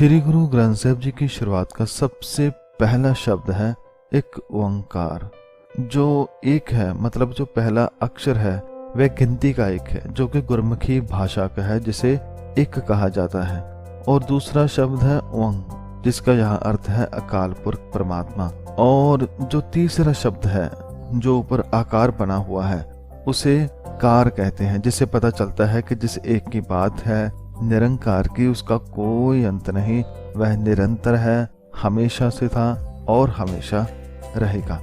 श्री गुरु ग्रंथ साहिब जी की शुरुआत का सबसे पहला शब्द है एक ओंकार। जो एक है मतलब जो पहला अक्षर है वह गिनती का एक है जो कि गुरमुखी भाषा का है जिसे एक कहा जाता है। और दूसरा शब्द है ओंग जिसका यहाँ अर्थ है अकाल पुरख परमात्मा। और जो तीसरा शब्द है जो ऊपर आकार बना हुआ है उसे कार कहते हैं, जिससे पता चलता है कि जिस एक की बात है निरंकार की उसका कोई अंत नहीं, वह निरंतर है, हमेशा से था और हमेशा रहेगा।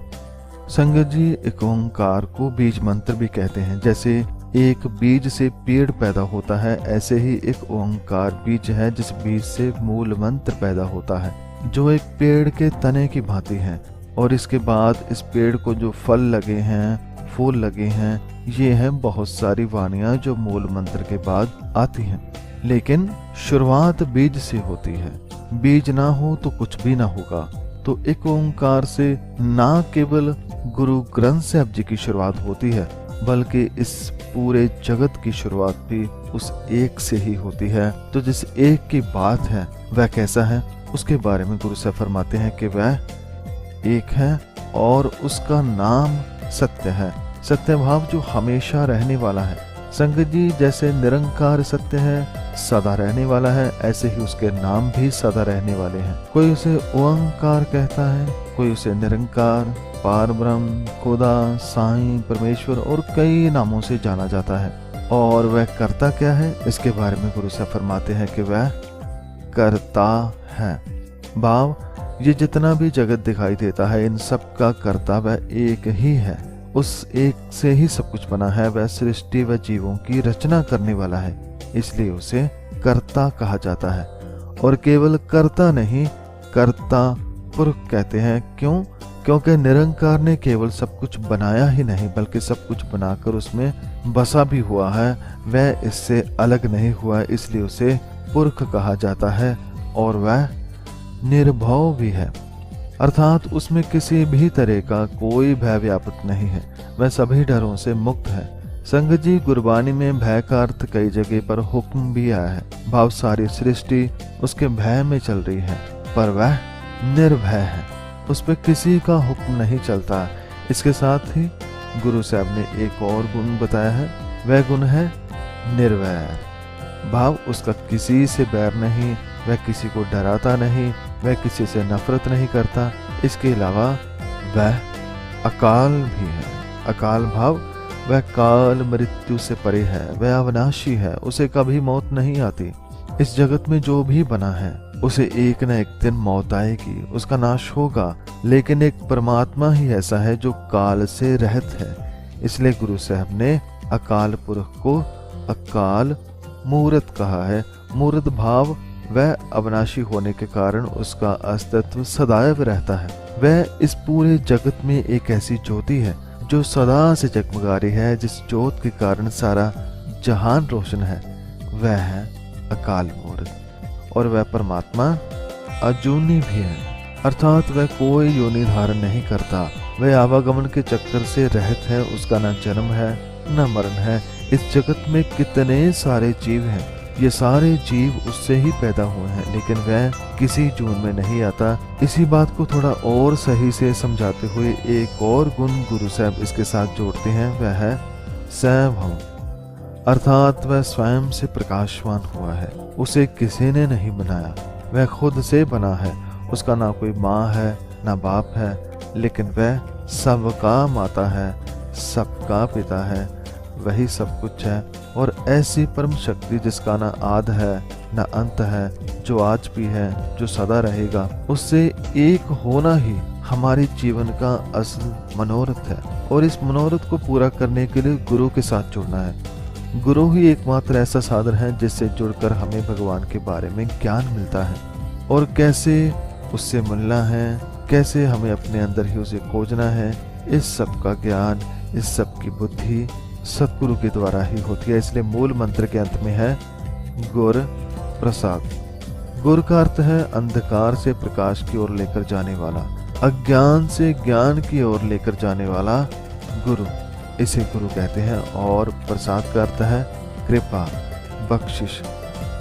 संगत जी एक ओंकार को बीज मंत्र भी कहते हैं। जैसे एक बीज से पेड़ पैदा होता है ऐसे ही एक ओंकार बीज है जिस बीज से मूल मंत्र पैदा होता है जो एक पेड़ के तने की भांति है। और इसके बाद इस पेड़ को जो फल लगे हैं, फूल लगे हैं, ये हैं बहुत सारी वाणियां जो मूल मंत्र के बाद आती हैं। लेकिन शुरुआत बीज से होती है, बीज ना हो तो कुछ भी ना होगा। तो एक ओंकार से ना केवल गुरु ग्रंथ साहिब जी की शुरुआत होती है बल्कि इस पूरे जगत की शुरुआत भी उस एक से ही होती है। तो जिस एक की बात है वह कैसा है उसके बारे में गुरु साहब फरमाते हैं कि वह एक है और उसका नाम सत्य है। सत्य भाव जो हमेशा रहने वाला है। संगत जी जैसे निरंकार सत्य है, सदा रहने वाला है, ऐसे ही उसके नाम भी सदा रहने वाले हैं। कोई उसे ओंकार कहता है, कोई उसे निरंकार, पार ब्रह्म, खुदा, साईं, परमेश्वर और कई नामों से जाना जाता है। और वह करता क्या है इसके बारे में गुरु साहब फरमाते हैं कि वह करता है। भाव ये जितना भी जगत दिखाई देता है इन सब का करता वह एक ही है। उस एक से ही सब कुछ बना है। वह सृष्टि व जीवों की रचना करने वाला है, इसलिए उसे कर्ता कहा जाता है। और केवल कर्ता नहीं कर्ता पुरख कहते हैं। क्यों? क्योंकि निरंकार ने केवल सब कुछ बनाया ही नहीं बल्कि सब कुछ बनाकर उसमें बसा भी हुआ है। वह इससे अलग नहीं हुआ, इसलिए उसे पुरख कहा जाता है। और वह निर्भव भी है, अर्थात उसमें किसी भी तरह का कोई भय व्याप्त नहीं है। वह सभी डरों से मुक्त है। संगत जी गुरबानी में भय का अर्थ कई जगह पर हुक्म भी आया है। भाव सारी सृष्टि उसके भय में चल रही है पर वह निर्भय है, उस पर किसी का हुक्म नहीं चलता। इसके साथ ही गुरु साहब ने एक और गुण बताया है, वह गुण है निर्वैर। भाव उसका किसी से बैर नहीं, वह किसी को डराता नहीं, वह किसी से नफरत नहीं करता। इसके अलावा वह अकाल भी है। अकाल भाव वह काल मृत्यु से परे है, वह अविनाशी है, उसे कभी मौत नहीं आती। इस जगत में जो भी बना है उसे एक न एक दिन मौत आएगी, उसका नाश होगा। लेकिन एक परमात्मा ही ऐसा है जो काल से रहित है। इसलिए गुरु साहब ने अकाल पुरख को अकाल मूर्त कहा है। मूर्त भाव वह अविनाशी होने के कारण उसका अस्तित्व सदैव रहता है। वह इस पूरे जगत में एक ऐसी ज्योति है जो सदा से जगमगा रही है, जिस ज्योत के कारण सारा जहान रोशन है। वह है अकाल मूर्त। और वह परमात्मा अजूनी भी है, अर्थात वह कोई योनि धारण नहीं करता। वह आवागमन के चक्कर से रहित है, उसका न जन्म है न मरण है। इस जगत में कितने सारे जीव हैं, ये सारे जीव उससे ही पैदा हुए हैं, लेकिन वह किसी जून में नहीं आता। इसी बात को थोड़ा और सही से समझाते हुए एक और गुण गुरु साहब इसके साथ जोड़ते हैं, वह है स्वयं, अर्थात वह स्वयं से प्रकाशवान हुआ है, उसे किसी ने नहीं बनाया, वह खुद से बना है। उसका ना कोई माँ है ना बाप है, लेकिन वह सबका माता है, सबका पिता है, वही सब कुछ है। और ऐसी परम शक्ति जिसका ना आद है ना अंत है, जो आज भी है, जो सदा रहेगा, उससे एक होना ही हमारे जीवन का असल मनोरथ है। और इस मनोरथ को पूरा करने के लिए गुरु के साथ जुड़ना है। गुरु ही एकमात्र ऐसा साधन है जिससे जुड़कर हमें भगवान के बारे में ज्ञान मिलता है। और कैसे उससे मिलना है, कैसे हमें अपने अंदर ही उसे खोजना है, इस सब का ज्ञान, इस सब की बुद्धि सतगुरु के द्वारा ही होती है। इसलिए मूल मंत्र के अंत में है गुर प्रसाद। गुर का अर्थ है अंधकार से प्रकाश की ओर लेकर जाने वाला, अज्ञान से ज्ञान की ओर लेकर जाने वाला गुरु, इसे गुरु कहते हैं। और प्रसाद का अर्थ है कृपा, बख्शिश,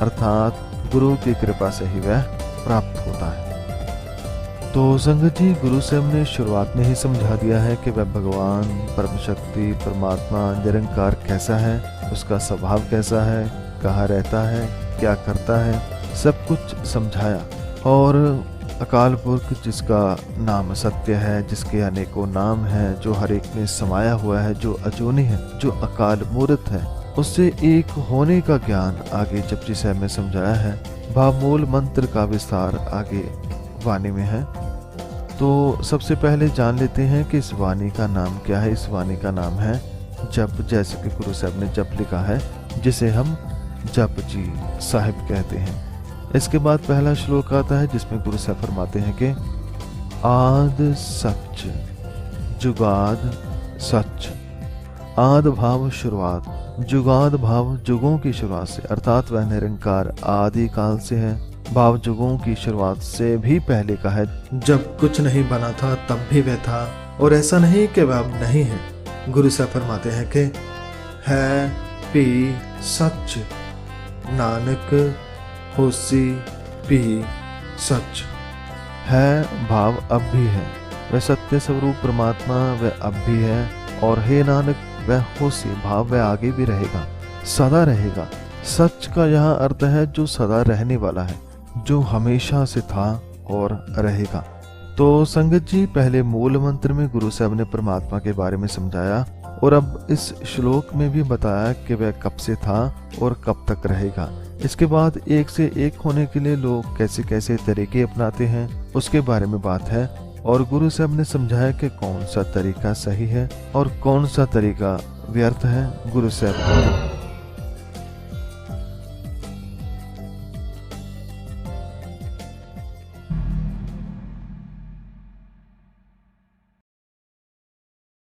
अर्थात गुरु की कृपा से ही वह प्राप्त होता है। तो संगत जी, गुरु साहब ने शुरुआत में ही समझा दिया है कि वह भगवान, परम शक्ति, परमात्मा, निरंकार कैसा है, उसका स्वभाव कैसा है, कहाँ रहता है, क्या करता है, सब कुछ समझाया। और अकाल पुरख जिसका नाम सत्य है, जिसके अनेकों नाम हैं, जो हर एक में समाया हुआ है, जो अजूनी है, जो अकाल मूर्त है, उससे एक होने का ज्ञान आगे जपजी साहब में समझाया है। भावमूल मंत्र का विस्तार आगे वाणी में है। तो सबसे पहले जान लेते हैं कि इस वाणी का नाम क्या है। इस वाणी का नाम है जप, जैसे कि गुरु साहब ने जप लिखा है, जिसे हम जप जी साहिब कहते हैं। इसके बाद पहला श्लोक आता है जिसमें गुरु साहब फरमाते हैं कि आद सच जुगाद सच। आद भाव शुरुआत, जुगाद भाव जुगों की शुरुआत से, अर्थात वह निरंकार आदि काल से है। भाव जुगों की शुरुआत से भी पहले का है, जब कुछ नहीं बना था तब भी वह था, और ऐसा नहीं कि वह अब नहीं है। गुरु साहब फरमाते हैं कि है भी सच, नानक होसी भी सच। है भाव अब भी है, वह सत्य स्वरूप परमात्मा वह अब भी है, और हे नानक वह होसी भाव वह आगे भी रहेगा, सदा रहेगा। सच का यहाँ अर्थ है जो सदा रहने वाला है, जो हमेशा से था और रहेगा। तो संगत जी, पहले मूल मंत्र में गुरु साहब ने परमात्मा के बारे में समझाया, और अब इस श्लोक में भी बताया कि वह कब से था और कब तक रहेगा। इसके बाद एक से एक होने के लिए लोग कैसे कैसे तरीके अपनाते हैं, उसके बारे में बात है। और गुरु साहब ने समझाया कि कौन सा तरीका सही है और कौन सा तरीका व्यर्थ है। गुरु साहब